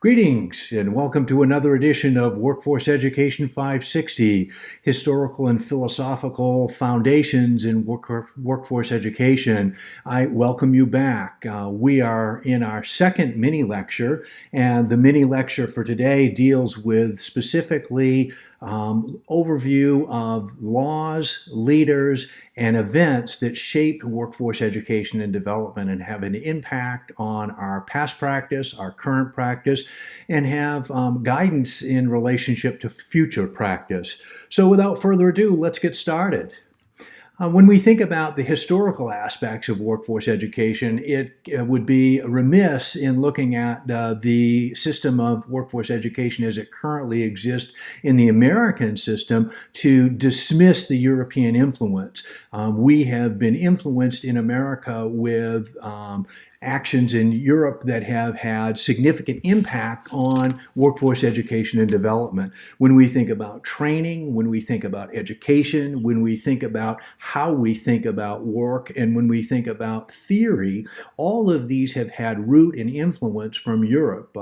Greetings and welcome to another edition of Workforce Education 560, Historical and Philosophical Foundations in Workforce Education. I welcome you back. We are in our second mini lecture, and the mini lecture for today deals with specifically overview of laws, leaders, and events that shaped workforce education and development and have an impact on our past practice, our current practice, and have guidance in relationship to future practice. So without further ado, let's get started. When we think about the historical aspects of workforce education, it would be remiss in looking at the system of workforce education as it currently exists in the American system to dismiss the European influence. We have been influenced in America with actions in Europe that have had significant impact on workforce education and development. When we think about training, when we think about education, when we think about how we think about work, and when we think about theory, all of these have had root and influence from Europe,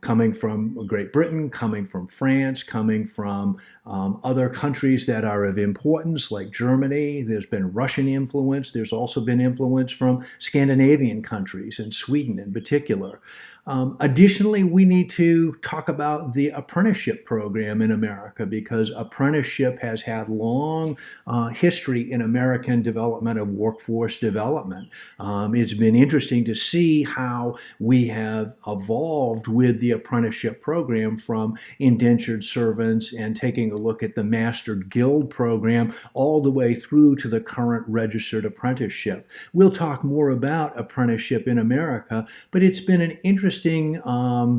coming from Great Britain, coming from France, coming from other countries that are of importance like Germany. There's been Russian influence. There's also been influence from Scandinavian countries and Sweden in particular. Additionally, we need to talk about the apprenticeship program in America because apprenticeship has had long history in American development of workforce development. It's been interesting to see how we have evolved with the apprenticeship program from indentured servants and taking a look at the Master Guild program all the way through to the current registered apprenticeship. We'll talk more about apprenticeship in America, but it's been an interesting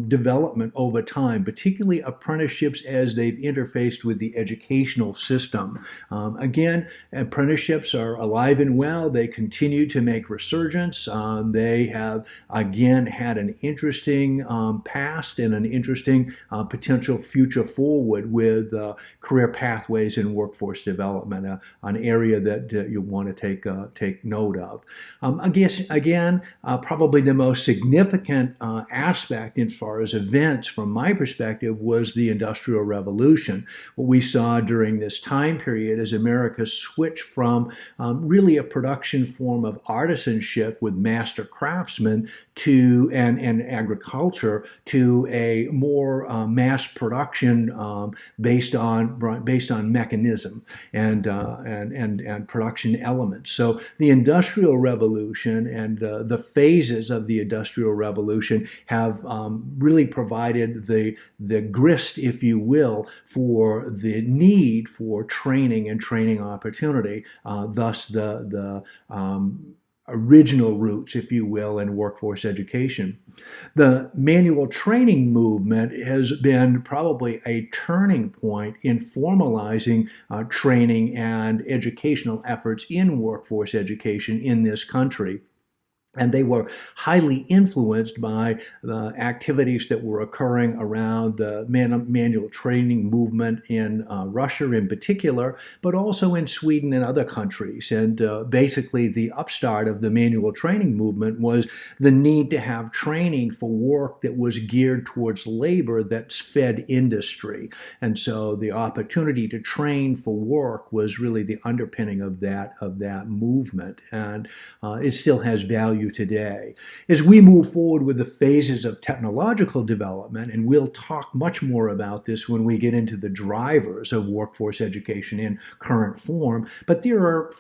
development over time, particularly apprenticeships as they've interfaced with the educational system. Again, apprenticeships are alive and well. They continue to make resurgence. They have, again, had an interesting past and an interesting potential future forward with career pathways in workforce development, an area that you want to take note of. Again, probably the most significant aspect as far as events from my perspective was the Industrial Revolution. What we saw during this time period is America switched from really a production form of artisanship with master craftsmen to and agriculture to a more mass production based on mechanism and production elements. So the Industrial Revolution and the phases of the Industrial Revolution have really provided the grist, if you will, for the need for training and training opportunity, thus the original roots, if you will, in workforce education. The manual training movement has been probably a turning point in formalizing training and educational efforts in workforce education in this country. And they were highly influenced by the activities that were occurring around the manual training movement in Russia in particular, but also in Sweden and other countries. And basically the upstart of the manual training movement was the need to have training for work that was geared towards labor that's fed industry. And so the opportunity to train for work was really the underpinning of that movement. And it still has value today. As we move forward with the phases of technological development, and we'll talk much more about this when we get into the drivers of workforce education in current form, but there are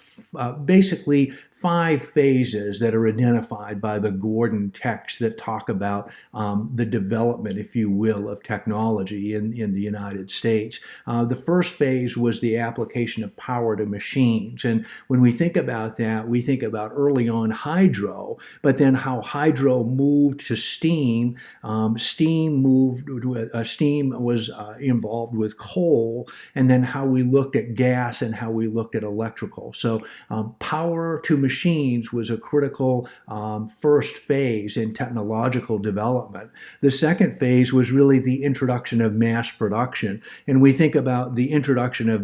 basically 5 phases that are identified by the Gordon text that talk about the development, if you will, of technology in the United States. The first phase was the application of power to machines. And when we think about that, we think about early on hydro, but then how hydro moved to steam. Steam was involved with coal, and then how we looked at gas and how we looked at electrical. So power to machines was a critical first phase in technological development. The second phase was really the introduction of mass production. And we think about the introduction of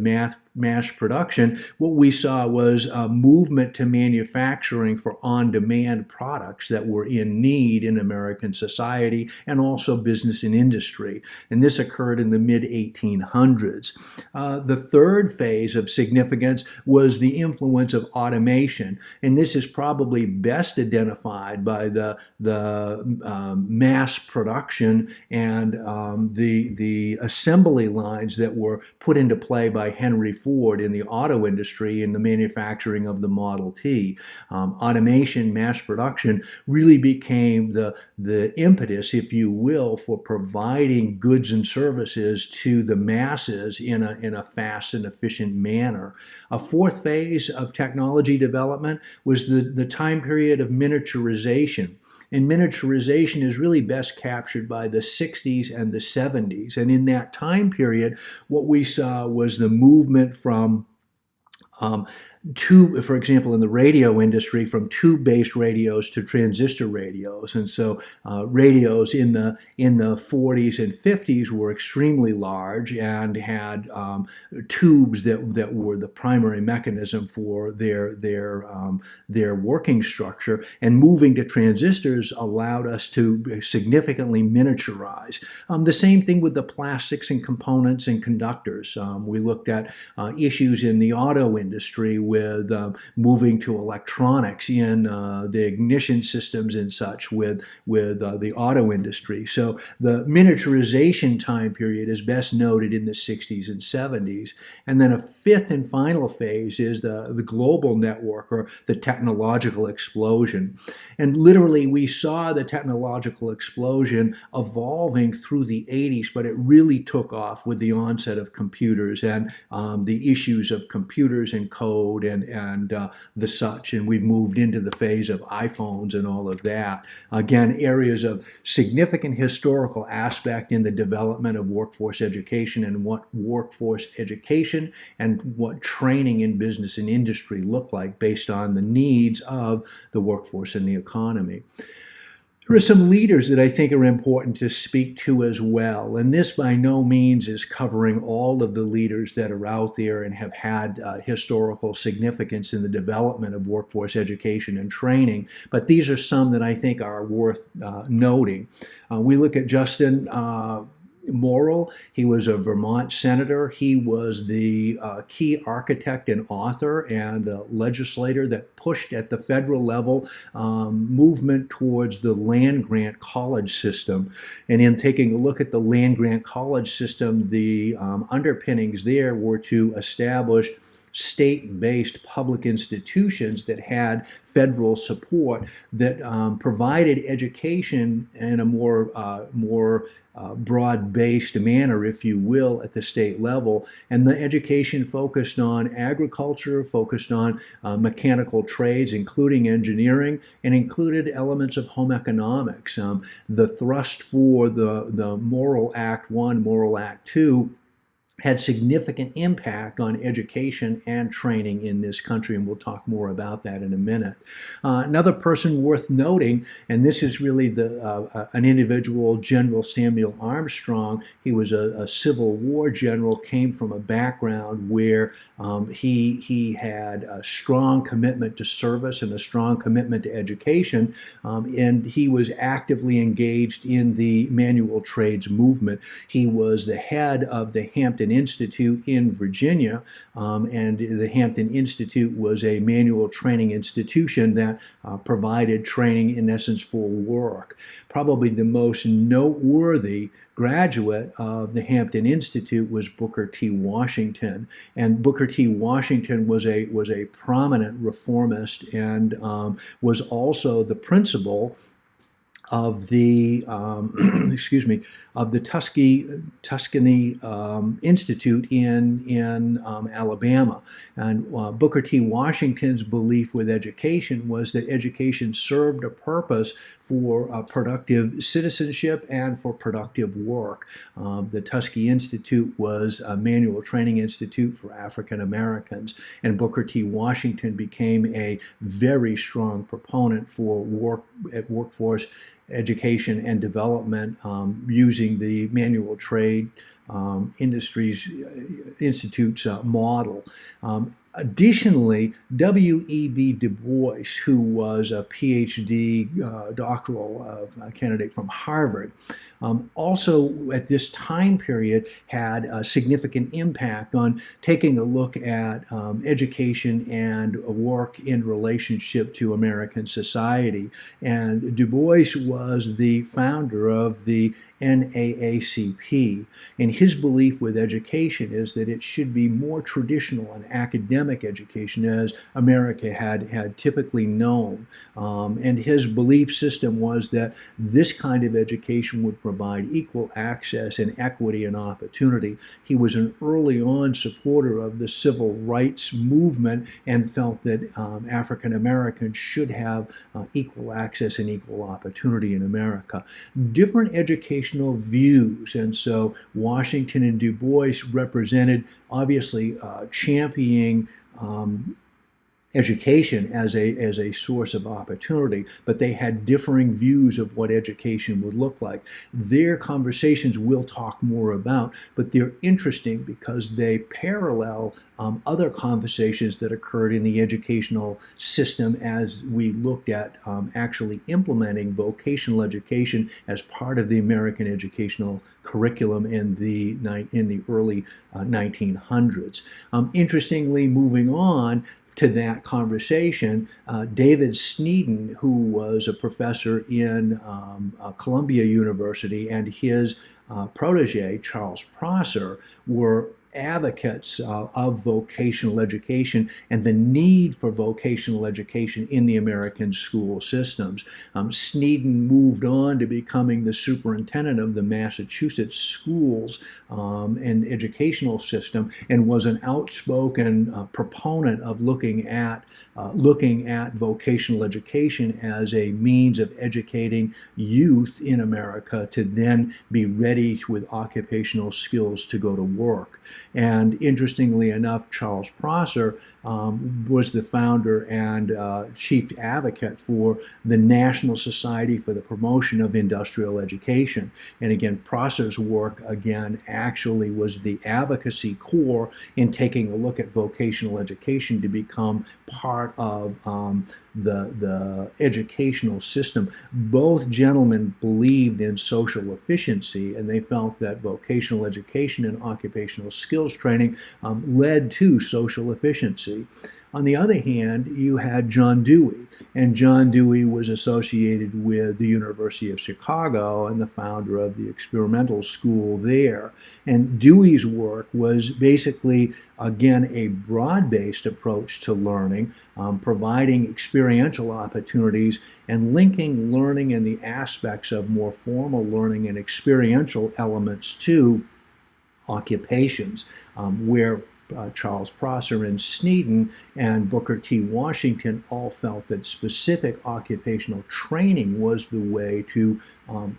mass production, what we saw was a movement to manufacturing for on-demand products that were in need in American society and also business and industry. And this occurred in the mid-1800s. The third phase of significance was the influence of automation. And this is probably best identified by the mass production and the assembly lines that were put into play by Henry Ford in the auto industry in the manufacturing of the Model T. Automation, mass production really became the impetus, if you will, for providing goods and services to the masses in a fast and efficient manner. A fourth phase of technology development was the time period of miniaturization. And miniaturization is really best captured by the 60s and the 70s. And in that time period, what we saw was the movement from tube, for example, in the radio industry, from tube-based radios to transistor radios. And so radios in the 40s and 50s were extremely large and had tubes that were the primary mechanism for their working structure. And moving to transistors allowed us to significantly miniaturize. The same thing with the plastics and components and conductors. We looked at issues in the auto industry with moving to electronics in the ignition systems and such with the auto industry. So the miniaturization time period is best noted in the 60s and 70s. And then a fifth and final phase is the global network, or the technological explosion. And literally we saw the technological explosion evolving through the 80s, but it really took off with the onset of computers and the issues of computers and code and the such, and we've moved into the phase of iPhones and all of that. Again, areas of significant historical aspect in the development of workforce education and what workforce education and what training in business and industry look like based on the needs of the workforce and the economy. There are some leaders that I think are important to speak to as well, and this by no means is covering all of the leaders that are out there and have had historical significance in the development of workforce education and training, but these are some that I think are worth noting. We look at Justin Morrill. He was a Vermont senator. He was the key architect and author and legislator that pushed at the federal level movement towards the land-grant college system. And in taking a look at the land-grant college system, the underpinnings there were to establish state-based public institutions that had federal support that provided education in a more broad-based manner, if you will, at the state level. And the education focused on agriculture, focused on mechanical trades, including engineering, and included elements of home economics. The thrust for the Morrill Act 1, Morrill Act 2, had significant impact on education and training in this country, and we'll talk more about that in a minute. Another person worth noting, and this is really an individual, General Samuel Armstrong. He was a Civil War general, came from a background where he had a strong commitment to service and a strong commitment to education, and he was actively engaged in the manual trades movement. He was the head of the Hampton Institute in Virginia, and the Hampton Institute was a manual training institution that provided training in essence for work. Probably the most noteworthy graduate of the Hampton Institute was Booker T. Washington, and Booker T. Washington was a prominent reformist and was also the principal of the of the Tuscany Institute in Alabama. And Booker T. Washington's belief with education was that education served a purpose for productive citizenship and for productive work. The Tuskegee Institute was a manual training institute for African Americans, and Booker T. Washington became a very strong proponent for workforce education and development using the manual trade industries institute's model. Additionally, W.E.B. Du Bois, who was a PhD doctoral candidate from Harvard, also at this time period had a significant impact on taking a look at education and work in relationship to American society. And Du Bois was the founder of the NAACP, and his belief with education is that it should be more traditional and academic education as America had typically known. And his belief system was that this kind of education would provide equal access and equity and opportunity. He was an early on supporter of the civil rights movement and felt that African Americans should have equal access and equal opportunity in America. Different educational views, and so Washington and Du Bois represented obviously championing education as a source of opportunity, but they had differing views of what education would look like. Their conversations we'll talk more about, but they're interesting because they parallel other conversations that occurred in the educational system as we looked at actually implementing vocational education as part of the American educational curriculum in the early 1900s. Interestingly, moving on to that conversation, David Sneeden, who was a professor in Columbia University, and his protege, Charles Prosser, were advocates of vocational education and the need for vocational education in the American school systems. Sneeden moved on to becoming the superintendent of the Massachusetts schools and educational system, and was an outspoken proponent of looking at vocational education as a means of educating youth in America to then be ready with occupational skills to go to work. And interestingly enough, Charles Prosser was the founder and chief advocate for the National Society for the Promotion of Industrial Education. And again, Prosser's work, again, actually was the advocacy core in taking a look at vocational education to become part of the educational system. Both gentlemen believed in social efficiency, and they felt that vocational education and occupational skills training led to social efficiency. On the other hand, you had John Dewey, and John Dewey was associated with the University of Chicago and the founder of the experimental school there. And Dewey's work was basically, again, a broad-based approach to learning, providing experiential opportunities and linking learning and the aspects of more formal learning and experiential elements to occupations, where Charles Prosser and Sneeden and Booker T. Washington all felt that specific occupational training was the way to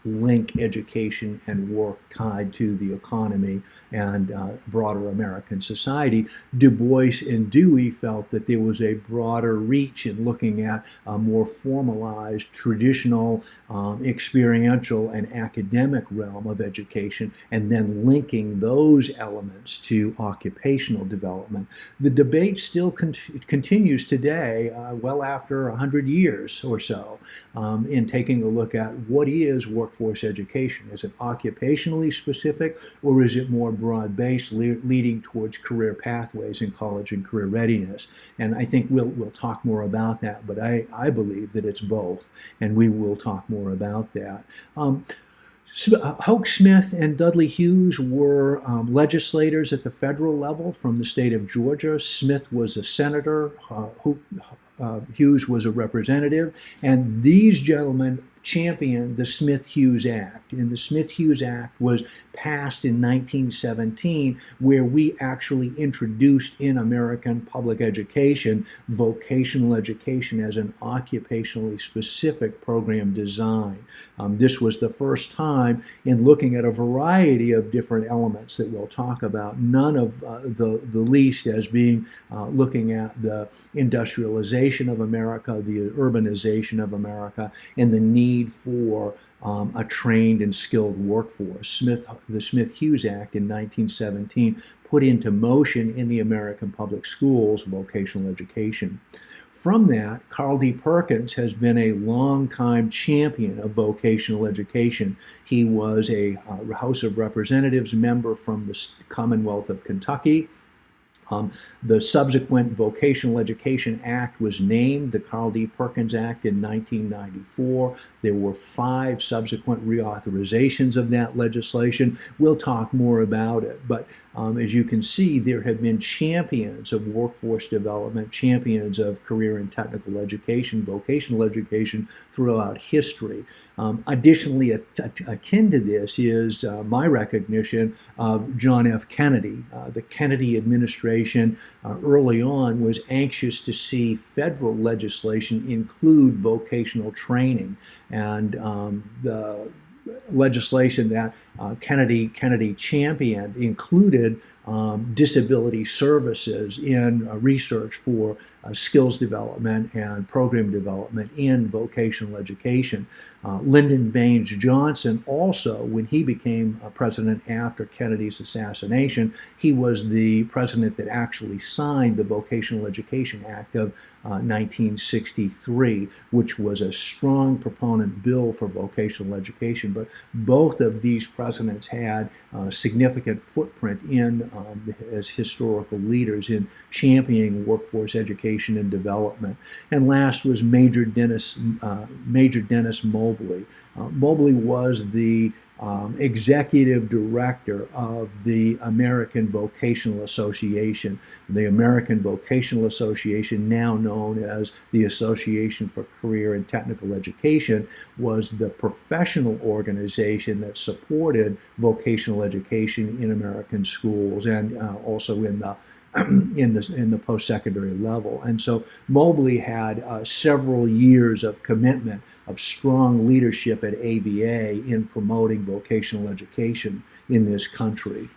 link education and work tied to the economy and broader American society. Du Bois and Dewey felt that there was a broader reach in looking at a more formalized, traditional, experiential, and academic realm of education, and then linking those elements to occupational development. The debate still continues today, well after 100 years or so, in taking a look at what is workforce education. Is it occupationally specific, or is it more broad-based, leading towards career pathways in college and career readiness? And I think we'll talk more about that, but I believe that it's both, and we will talk more about that. Hoke Smith and Dudley Hughes were legislators at the federal level from the state of Georgia. Smith was a senator, Hughes was a representative, and these gentlemen championed the Smith-Hughes Act. And the Smith-Hughes Act was passed in 1917, where we actually introduced in American public education vocational education as an occupationally specific program design. This was the first time in looking at a variety of different elements that we'll talk about, none of the least as being looking at the industrialization of America, the urbanization of America, and the need need for a trained and skilled workforce. The Smith-Hughes Act in 1917 put into motion in the American public schools vocational education. From that, Carl D. Perkins has been a longtime champion of vocational education. He was a House of Representatives member from the Commonwealth of Kentucky. The subsequent Vocational Education Act was named the Carl D. Perkins Act in 1994. There were 5 subsequent reauthorizations of that legislation. We'll talk more about it, but as you can see, there have been champions of workforce development, champions of career and technical education, vocational education throughout history. Additionally, akin to this is my recognition of John F. Kennedy. The Kennedy administration early on was anxious to see federal legislation include vocational training, and the legislation that Kennedy championed included disability services in research for skills development and program development in vocational education. Lyndon Baines Johnson also, when he became president after Kennedy's assassination, he was the president that actually signed the Vocational Education Act of 1963, which was a strong proponent bill for vocational education. But both of these presidents had a significant footprint in as historical leaders in championing workforce education and development. And last was Major Dennis Mobley. Mobley was the executive director of the American Vocational Association. The American Vocational Association, now known as the Association for Career and Technical Education, was the professional organization that supported vocational education in American schools and also in the post-secondary level. And so Mobley had several years of commitment, of strong leadership at AVA in promoting vocational education in this country.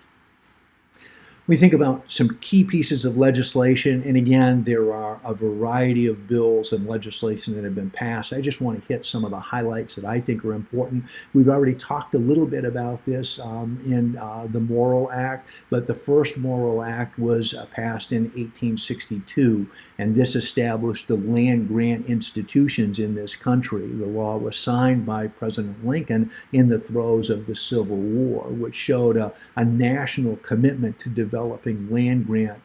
We think about some key pieces of legislation, and again, there are a variety of bills and legislation that have been passed. I just want to hit some of the highlights that I think are important. We've already talked a little bit about this in the Morrill Act, but the first Morrill Act was passed in 1862, and this established the land grant institutions in this country. The law was signed by President Lincoln in the throes of the Civil War, which showed a national commitment to developing land grant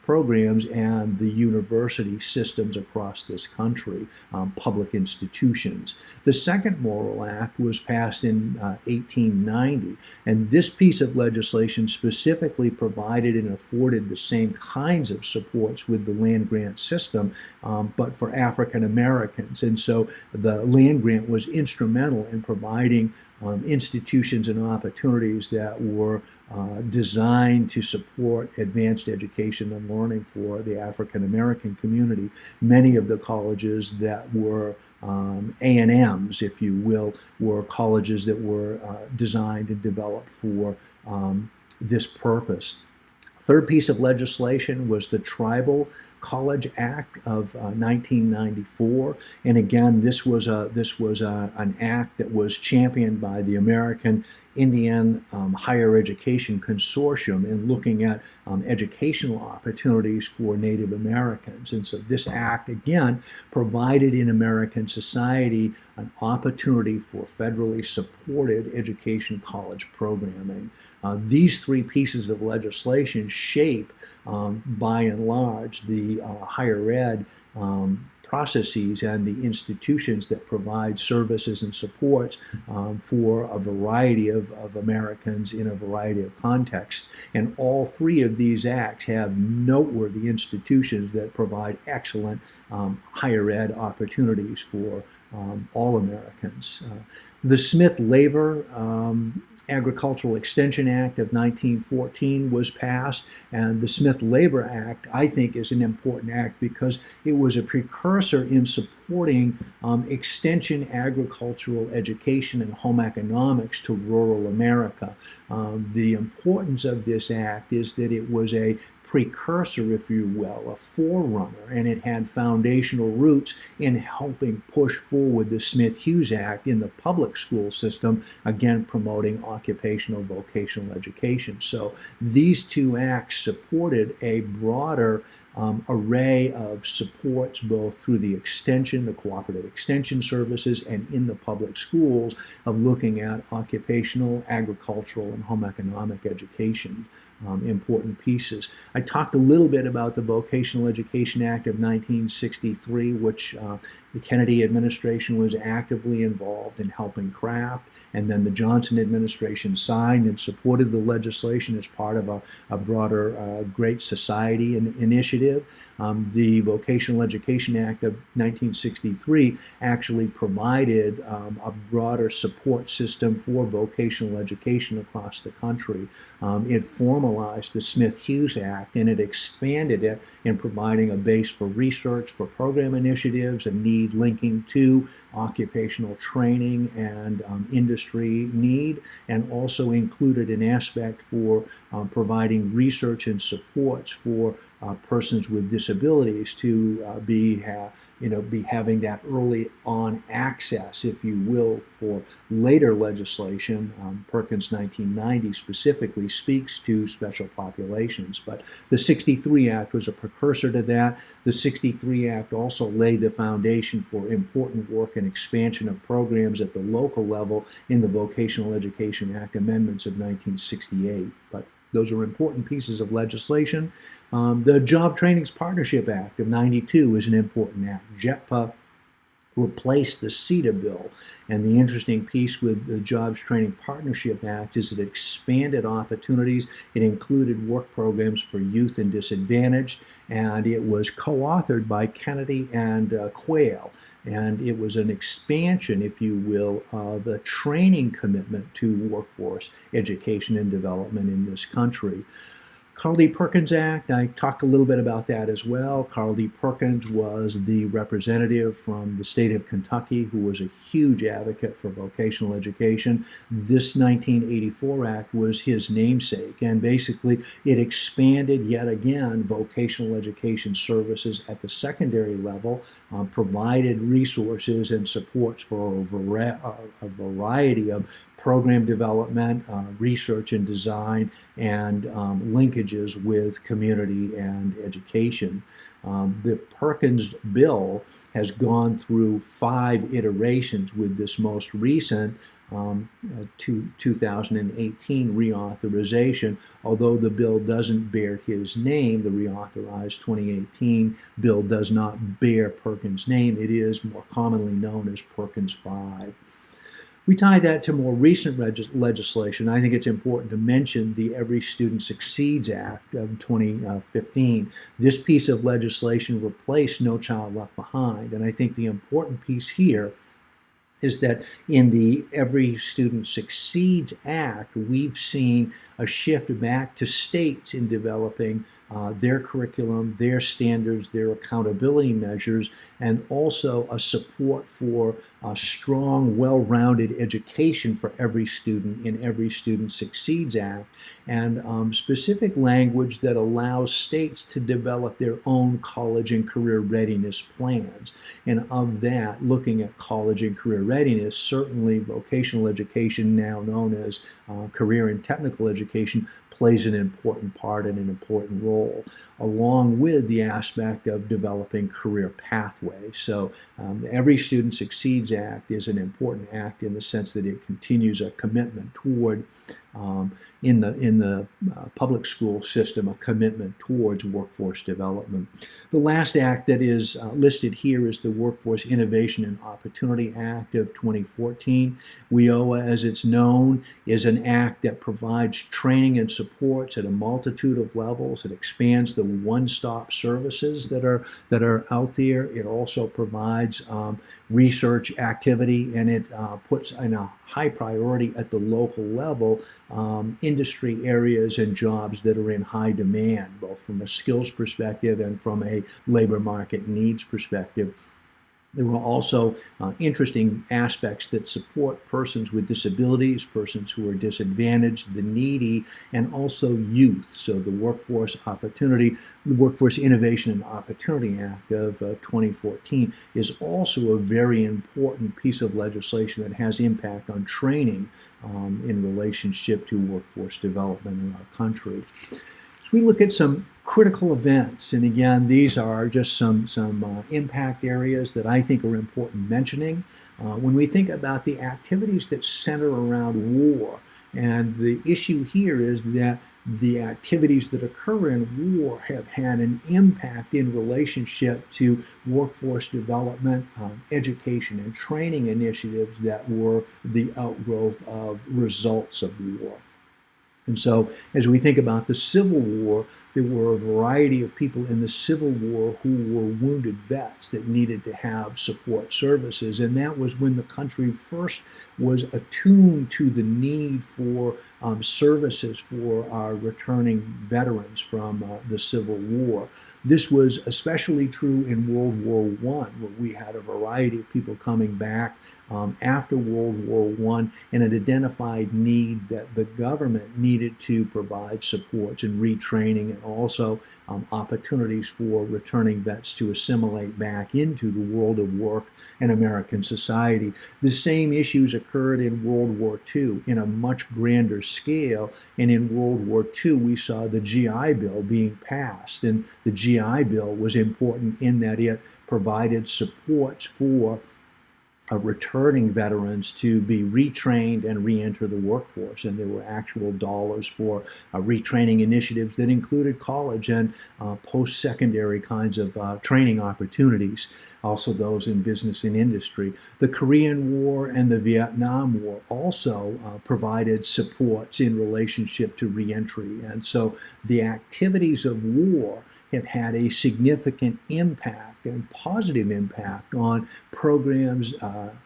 programs and the university systems across this country, public institutions. The second Morrill Act was passed in 1890, and this piece of legislation specifically provided and afforded the same kinds of supports with the land grant system, but for African Americans. And so the land grant was instrumental in providing institutions and opportunities that were designed to support advanced education and learning for the African American community. Many of the colleges that were A&Ms, if you will, were colleges that were designed and developed for this purpose. Third piece of legislation was the Tribal College Act of 1994, and again, this was an act that was championed by the American Indian Higher Education Consortium in looking at educational opportunities for Native Americans. And so this act, again, provided in American society an opportunity for federally supported education college programming. These 3 pieces of legislation shape, by and large, the higher ed processes and the institutions that provide services and supports for a variety of Americans in a variety of contexts. And all 3 of these acts have noteworthy institutions that provide excellent higher ed opportunities for all Americans. The Smith-Laver Agricultural Extension Act of 1914 was passed, and the Smith-Laver Act, I think, is an important act because it was a precursor in supporting extension agricultural education and home economics to rural America. The importance of this act is that it was a precursor, if you will, a forerunner, and it had foundational roots in helping push forward the Smith-Hughes Act in the public school system, again promoting occupational vocational education. So these two acts supported a broader array of supports, both through the extension, the cooperative extension services, and in the public schools, of looking at occupational, agricultural, and home economic education. Important pieces. I talked a little bit about the Vocational Education Act of 1963, which the Kennedy administration was actively involved in helping craft, and then the Johnson administration signed and supported the legislation as part of a broader Great Society initiative. The Vocational Education Act of 1963 actually provided a broader support system for vocational education across the country. It formalized the Smith-Hughes Act, and it expanded it in providing a base for research, for program initiatives, a need linking to occupational training and industry need, and also included an aspect for providing research and supports for persons with disabilities to be having that early on access, if you will, for later legislation. Perkins 1990 specifically speaks to special populations, but the 63 Act was a precursor to that. The 63 Act also laid the foundation for important work and expansion of programs at the local level in the Vocational Education Act amendments of 1968. But those are important pieces of legislation. The Job Trainings Partnership Act of 92 is an important act. JETPA replaced the CETA bill. And the interesting piece with the Jobs Training Partnership Act is it expanded opportunities. It included work programs for youth and disadvantaged, and it was co-authored by Kennedy and Quayle. And it was an expansion, if you will, of a training commitment to workforce education and development in this country. Carl D. Perkins Act, I talked a little bit about that as well. Carl D. Perkins was the representative from the state of Kentucky who was a huge advocate for vocational education. This 1984 Act was his namesake, and basically it expanded yet again vocational education services at the secondary level, provided resources and supports for a variety of program development, research and design, and linkages with community and education. The Perkins bill has gone through 5 iterations, with this most recent 2018 reauthorization. Although the bill doesn't bear his name, the reauthorized 2018 bill does not bear Perkins' name. It is more commonly known as Perkins 5. We tie that to more recent legislation. I think it's important to mention the Every Student Succeeds Act of 2015. This piece of legislation replaced No Child Left Behind, and I think the important piece here is that in the Every Student Succeeds Act, we've seen a shift back to states in developing their curriculum, their standards, their accountability measures, and also a support for a strong, well-rounded education for every student in Every Student Succeeds Act, and specific language that allows states to develop their own college and career readiness plans. And of that, looking at college and career readiness, certainly vocational education, now known as career and technical education, plays an important part and an important role, along with the aspect of developing career pathways. So the Every Student Succeeds Act is an important act in the sense that it continues a commitment toward, in the public school system, a commitment towards workforce development. The last act that is listed here is the Workforce Innovation and Opportunity Act of 2014. WIOA, as it's known, is an act that provides training and supports at a multitude of levels. It expands the one-stop services that are out there. It also provides research activity, and it puts in a high priority at the local level industry areas and jobs that are in high demand, both from a skills perspective and from a labor market needs perspective. There were also interesting aspects that support persons with disabilities, persons who are disadvantaged, the needy, and also youth. So the Workforce Innovation and Opportunity Act of 2014 is also a very important piece of legislation that has impact on training in relationship to workforce development in our country. So we look at some critical events, and again, these are just some impact areas that I think are important mentioning. When we think about the activities that center around war, and the issue here is that the activities that occur in war have had an impact in relationship to workforce development, education, and training initiatives that were the outgrowth of results of war. And so, as we think about the Civil War, there were a variety of people in the Civil War who were wounded vets that needed to have support services. And that was when the country first was attuned to the need for services for our returning veterans from the Civil War. This was especially true in World War I, where we had a variety of people coming back after World War I, and an identified need that the government needed to provide supports and retraining, and also opportunities for returning vets to assimilate back into the world of work and American society. The same issues occurred in World War II in a much grander scale, and in World War II we saw the GI Bill being passed, and the GI Bill was important in that it provided supports for returning veterans to be retrained and re-enter the workforce. And there were actual dollars for retraining initiatives that included college and post-secondary kinds of training opportunities, also those in business and industry. The Korean War and the Vietnam War also provided supports in relationship to re-entry. And so the activities of war have had a significant impact and positive impact on programs,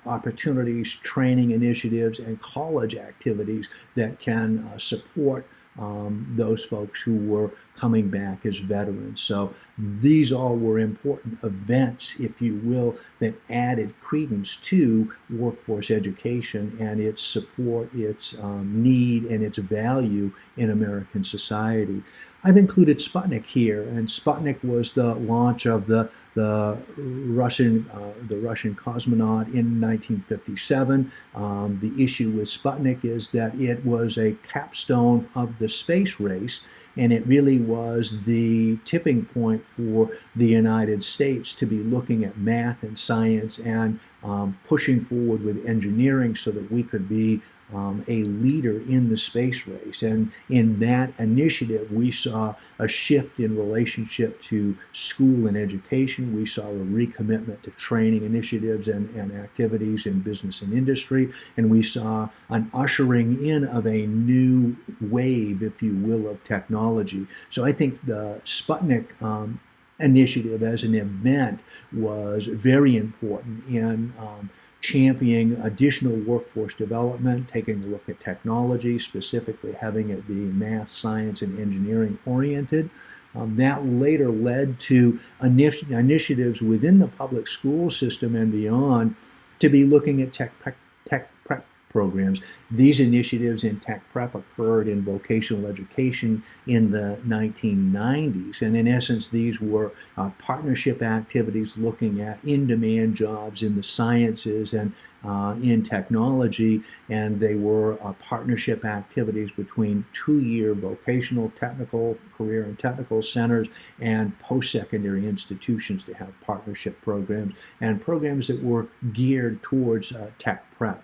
opportunities, training initiatives, and college activities that can support those folks who were coming back as veterans. So these all were important events, if you will, that added credence to workforce education and its support, its need, and its value in American society. I've included Sputnik here, and Sputnik was the launch of the Russian cosmonaut in 1957. The issue with Sputnik is that it was a capstone of the space race, and it really was the tipping point for the United States to be looking at math and science and pushing forward with engineering so that we could be a leader in the space race. And in that initiative, we saw a shift in relationship to school and education. We saw a recommitment to training initiatives and activities in business and industry. And we saw an ushering in of a new wave, if you will, of technology. So I think the Sputnik initiative as an event was very important in championing additional workforce development, taking a look at technology, specifically having it be math, science, and engineering oriented. That later led to initiatives within the public school system and beyond to be looking at tech prep programs. These initiatives in tech prep occurred in vocational education in the 1990s. And in essence, these were partnership activities looking at in-demand jobs in the sciences and in technology. And they were partnership activities between two-year vocational, technical, career and technical centers and post-secondary institutions to have partnership programs and programs that were geared towards tech prep.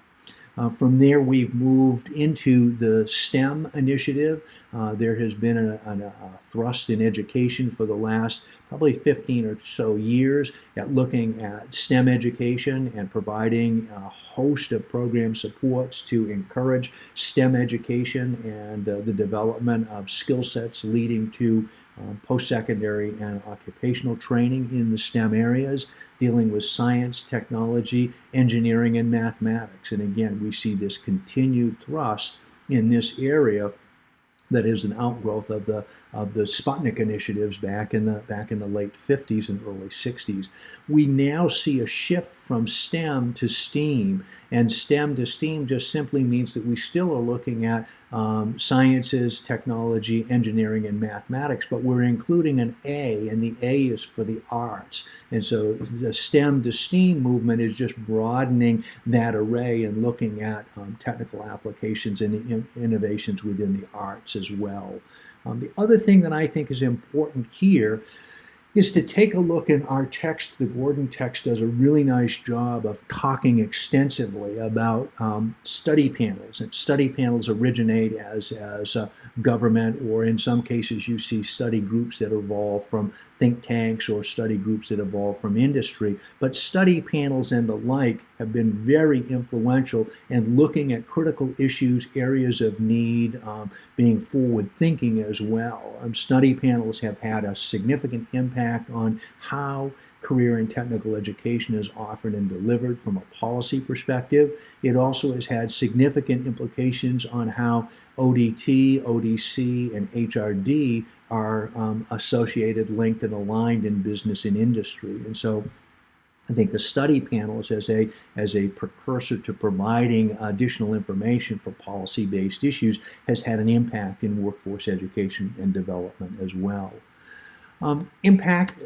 From there, we've moved into the STEM initiative. There has been a thrust in education for the last probably 15 or so years at looking at STEM education and providing a host of program supports to encourage STEM education and the development of skill sets leading to post-secondary and occupational training in the STEM areas, dealing with science, technology, engineering, and mathematics. And again, we see this continued thrust in this area that is an outgrowth of the Sputnik initiatives back in the late 50s and early 60s. We now see a shift from STEM to STEAM, and STEM to STEAM just simply means that we still are looking at sciences, technology, engineering, and mathematics, but we're including an A, and the A is for the arts. And so the STEM to STEAM movement is just broadening that array and looking at technical applications and innovations within the arts as well. The other thing that I think is important here is to take a look in our text. The Gordon text does a really nice job of talking extensively about study panels. And study panels originate as government, or in some cases you see study groups that evolve from think tanks or study groups that evolve from industry. But study panels and the like have been very influential in looking at critical issues, areas of need, being forward thinking as well. Study panels have had a significant impact on how career and technical education is offered and delivered from a policy perspective. It also has had significant implications on how ODT, ODC, and HRD are associated, linked, and aligned in business and industry. And so I think the study panels as a precursor to providing additional information for policy-based issues has had an impact in workforce education and development as well. Impact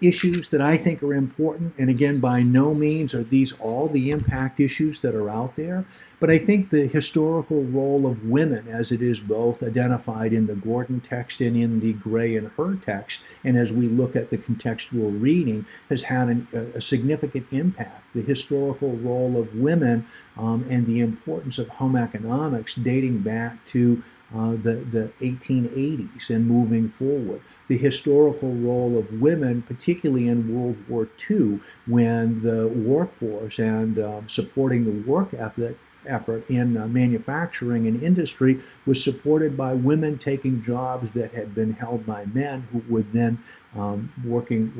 issues that I think are important, and again, by no means are these all the impact issues that are out there, but I think the historical role of women, as it is both identified in the Gordon text and in the Gray and Her text, and as we look at the contextual reading, has had a significant impact. The historical role of women and the importance of home economics dating back to the 1880s and moving forward. The historical role of women, particularly in World War II, when the workforce and supporting the work effort in manufacturing and industry was supported by women taking jobs that had been held by men who were then working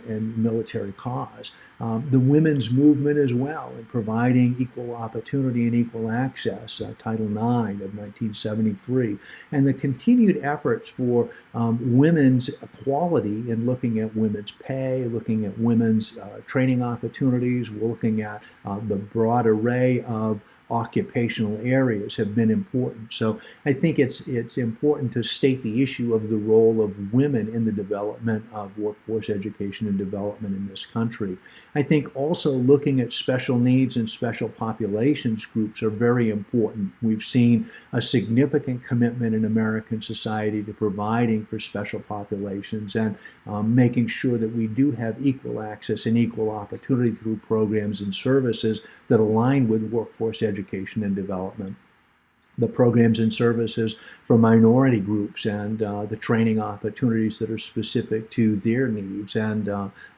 in military cause. The women's movement as well, in providing equal opportunity and equal access, Title IX of 1973, and the continued efforts for women's equality in looking at women's pay, looking at women's training opportunities, looking at the broad array of occupational areas have been important. So I think it's important to state the issue of the role of women in the development of workforce education and development in this country. I think also looking at special needs and special populations groups are very important. We've seen a significant commitment in American society to providing for special populations and making sure that we do have equal access and equal opportunity through programs and services that align with workforce education and development. The programs and services for minority groups and the training opportunities that are specific to their needs and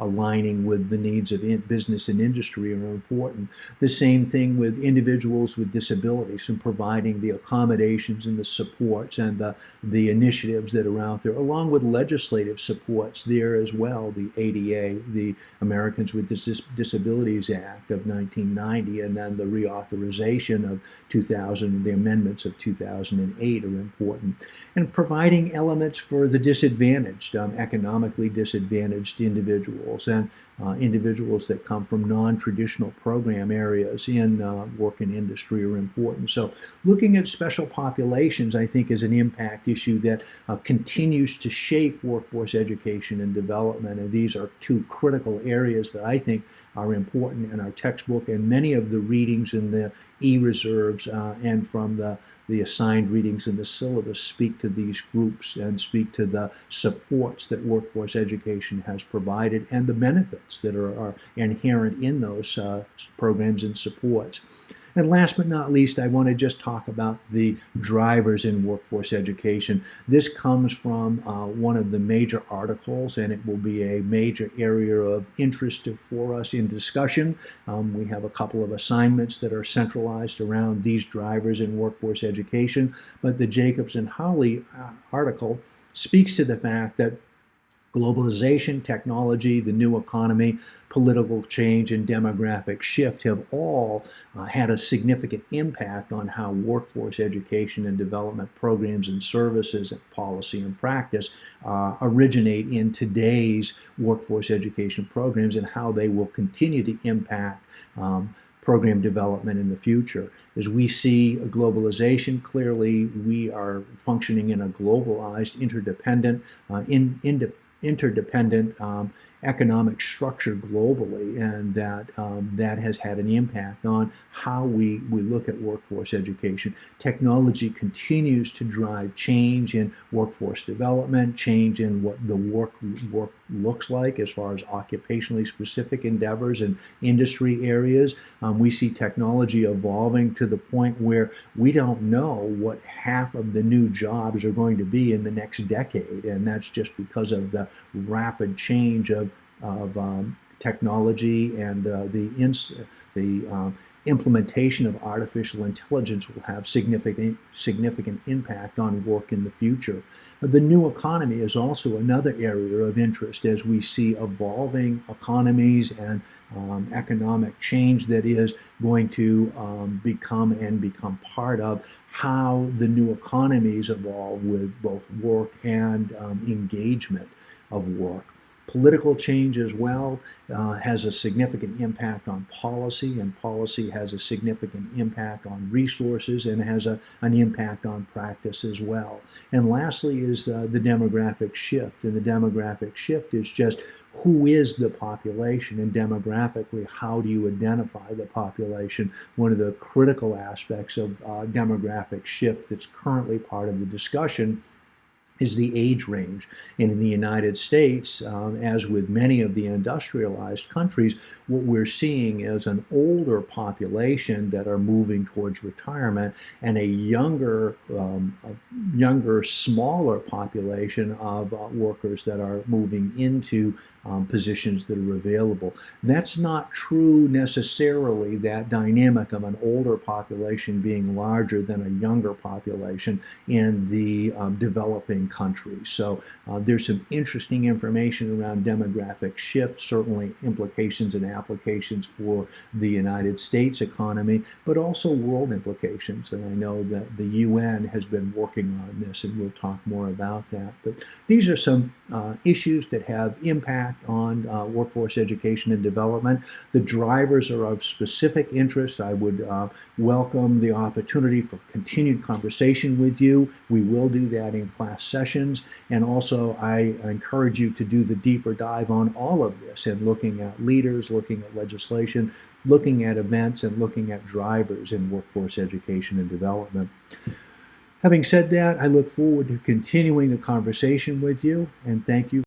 aligning with the needs of business and industry are important. The same thing with individuals with disabilities and providing the accommodations and the supports and the initiatives that are out there, along with legislative supports there as well. The ADA, the Americans with Disabilities Act of 1990, and then the reauthorization of 2000, the amendments of 2008 are important, and providing elements for the disadvantaged, economically disadvantaged individuals and individuals that come from non-traditional program areas in work and industry are important. So looking at special populations, I think, is an impact issue that continues to shape workforce education and development, and these are two critical areas that I think are important in our textbook, and many of the readings in the e-reserves and from the assigned readings in the syllabus speak to these groups and speak to the supports that workforce education has provided and the benefits that are inherent in those programs and supports. And last but not least, I want to just talk about the drivers in workforce education. This comes from one of the major articles, and it will be a major area of interest for us in discussion. We have a couple of assignments that are centralized around these drivers in workforce education, but the Jacobs and Hawley article speaks to the fact that Globalization, technology, the new economy, political change, and demographic shift have all had a significant impact on how workforce education and development programs and services and policy and practice originate in today's workforce education programs and how they will continue to impact program development in the future. As we see a globalization, clearly we are functioning in a globalized, interdependent economic structure globally, and that has had an impact on how we look at workforce education. Technology continues to drive change in workforce development, change in what the work looks like as far as occupationally specific endeavors and industry areas. We see technology evolving to the point where we don't know what half of the new jobs are going to be in the next decade, and that's just because of the rapid change of technology, and the implementation of artificial intelligence will have significant impact on work in the future. The new economy is also another area of interest as we see evolving economies and economic change that is going to become part of how the new economies evolve with both work and engagement of work. Political change as well has a significant impact on policy, and policy has a significant impact on resources and has an impact on practice as well. And lastly is the demographic shift, and the demographic shift is just who is the population, and demographically, how do you identify the population? One of the critical aspects of demographic shift that's currently part of the discussion is the age range. And in the United States, as with many of the industrialized countries, what we're seeing is an older population that are moving towards retirement, and a younger, smaller population of workers that are moving into positions that are available. That's not true necessarily, that dynamic of an older population being larger than a younger population in the developing countries. So there's some interesting information around demographic shift, certainly implications and applications for the United States economy, but also world implications. And I know that the UN has been working on this, and we'll talk more about that. But these are some issues that have impact on workforce education and development. The drivers are of specific interest. I would welcome the opportunity for continued conversation with you. We will do that in class sessions, and also I encourage you to do the deeper dive on all of this, and looking at leaders, looking at legislation, looking at events, and looking at drivers in workforce education and development. Having said that, I look forward to continuing the conversation with you, and thank you